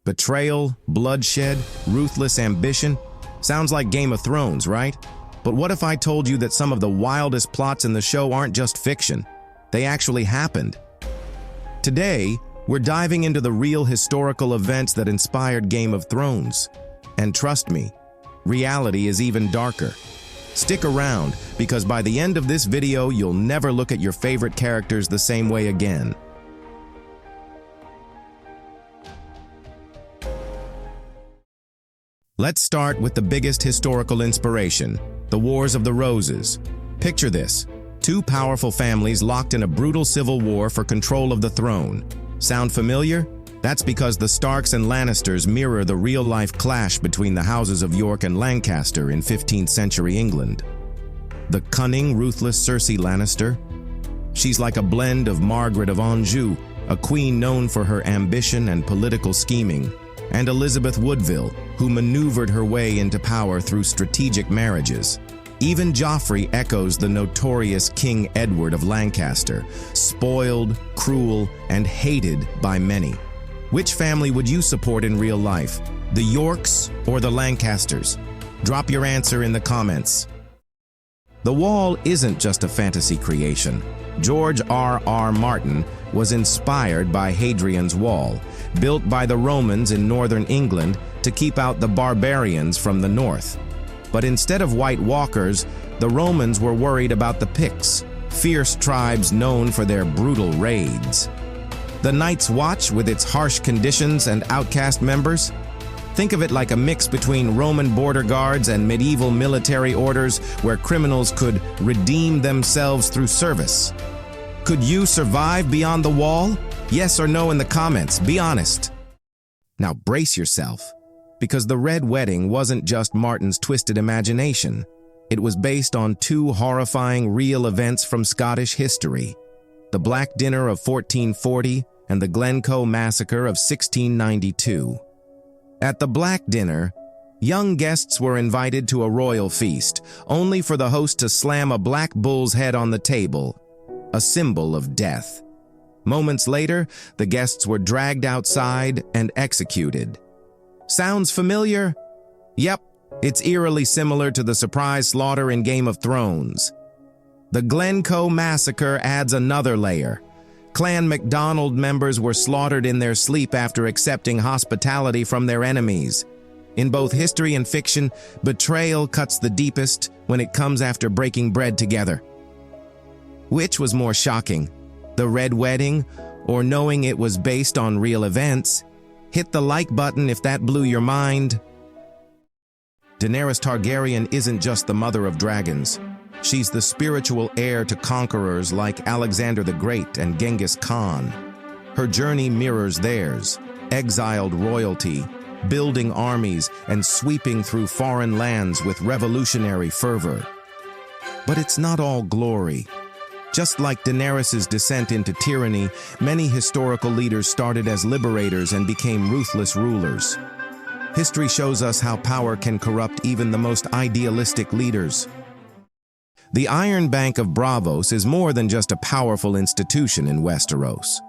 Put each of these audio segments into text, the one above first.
Betrayal, bloodshed, ruthless ambition. Sounds like Game of Thrones, right? But what if I told you that some of the wildest plots in the show aren't just fiction? They actually happened. Today, we're diving into the real historical events that inspired Game of Thrones. And trust me, reality is even darker. Stick around, because by the end of this video, you'll never look at your favorite characters the same way again. Let's start with the biggest historical inspiration, the Wars of the Roses. Picture this: two powerful families locked in a brutal civil war for control of the throne. Sound familiar? That's because the Starks and Lannisters mirror the real-life clash between the houses of York and Lancaster in 15th century England. The cunning, ruthless Cersei Lannister? She's like a blend of Margaret of Anjou, a queen known for her ambition and political scheming, and Elizabeth Woodville, who maneuvered her way into power through strategic marriages. Even Joffrey echoes the notorious King Edward of Lancaster, spoiled, cruel, and hated by many. Which family would you support in real life, the Yorks or the Lancasters? Drop your answer in the comments. The Wall isn't just a fantasy creation. George R.R. Martin was inspired by Hadrian's Wall, built by the Romans in northern England to keep out the barbarians from the north. But instead of White Walkers, the Romans were worried about the Picts, fierce tribes known for their brutal raids. The Night's Watch, with its harsh conditions and outcast members? Think of it like a mix between Roman border guards and medieval military orders where criminals could redeem themselves through service. Could you survive beyond the Wall? Yes or no in the comments, be honest. Now brace yourself, because the Red Wedding wasn't just Martin's twisted imagination. It was based on two horrifying real events from Scottish history: the Black Dinner of 1440 and the Glencoe Massacre of 1692. At the Black Dinner, young guests were invited to a royal feast, only for the host to slam a black bull's head on the table, a symbol of death. Moments later, the guests were dragged outside and executed. Sounds familiar? Yep, it's eerily similar to the surprise slaughter in Game of Thrones. The Glencoe Massacre adds another layer. Clan MacDonald members were slaughtered in their sleep after accepting hospitality from their enemies. In both history and fiction, betrayal cuts the deepest when it comes after breaking bread together. Which was more shocking, the Red Wedding or knowing it was based on real events? Hit the like button if that blew your mind. Daenerys Targaryen isn't just the mother of dragons. She's the spiritual heir to conquerors like Alexander the Great and Genghis Khan. Her journey mirrors theirs: exiled royalty, building armies, and sweeping through foreign lands with revolutionary fervor. But it's not all glory. Just like Daenerys' descent into tyranny, many historical leaders started as liberators and became ruthless rulers. History shows us how power can corrupt even the most idealistic leaders. The Iron Bank of Braavos is more than just a powerful institution in Westeros.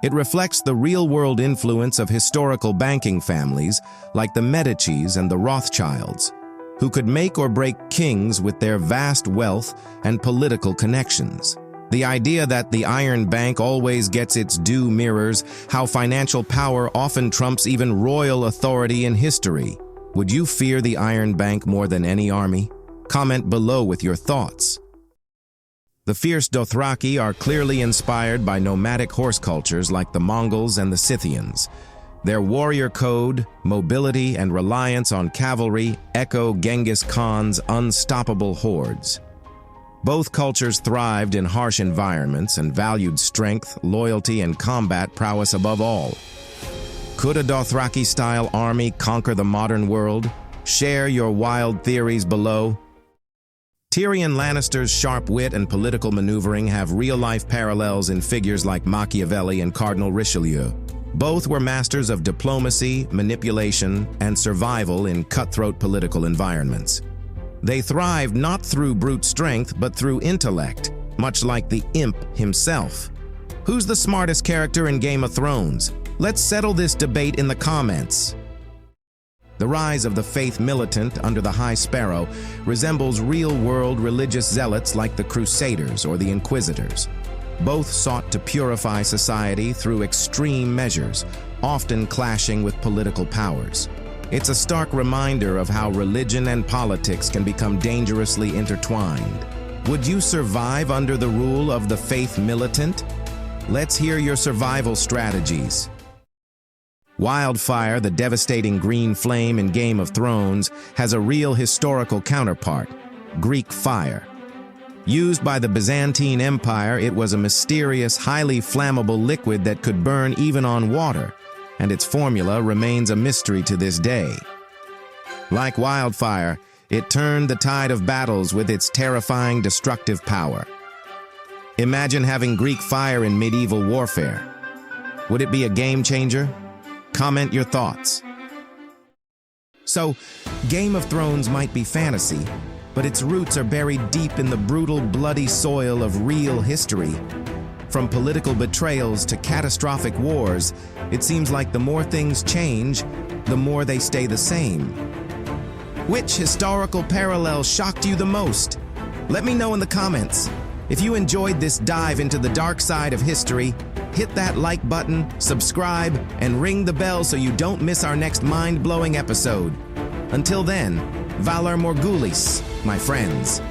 It reflects the real-world influence of historical banking families like the Medicis and the Rothschilds, who could make or break kings with their vast wealth and political connections. The idea that the Iron Bank always gets its due mirrors how financial power often trumps even royal authority in history. Would you fear the Iron Bank more than any army? Comment below with your thoughts. The fierce dothraki are clearly inspired by nomadic horse cultures like the Mongols and the Scythians. Their warrior code, mobility, and reliance on cavalry echo Genghis Khan's unstoppable hordes. Both cultures thrived in harsh environments and valued strength, loyalty, and combat prowess above all. Could a Dothraki-style army conquer the modern world? Share your wild theories below. Tyrion Lannister's sharp wit and political maneuvering have real-life parallels in figures like Machiavelli and Cardinal Richelieu. Both were masters of diplomacy, manipulation, and survival in cutthroat political environments. They thrived not through brute strength, but through intellect, much like the imp himself. Who's the smartest character in Game of Thrones? Let's settle this debate in the comments. The rise of the faith militant under the High Sparrow resembles real-world religious zealots like the Crusaders or the Inquisitors. Both sought to purify society through extreme measures, often clashing with political powers. It's a stark reminder of how religion and politics can become dangerously intertwined. Would you survive under the rule of the faith militant? Let's hear your survival strategies. Wildfire, the devastating green flame in Game of Thrones, has a real historical counterpart, Greek fire. Used by the Byzantine Empire, it was a mysterious, highly flammable liquid that could burn even on water, and its formula remains a mystery to this day. Like wildfire, it turned the tide of battles with its terrifying, destructive power. Imagine having Greek fire in medieval warfare. Would it be a game changer? Comment your thoughts. So, Game of Thrones might be fantasy, but its roots are buried deep in the brutal, bloody soil of real history. From political betrayals to catastrophic wars, it seems like the more things change, the more they stay the same. Which historical parallel shocked you the most? Let me know in the comments. If you enjoyed this dive into the dark side of history, hit that like button, subscribe, and ring the bell so you don't miss our next mind-blowing episode. Until then, Valor Morgulis, my friends.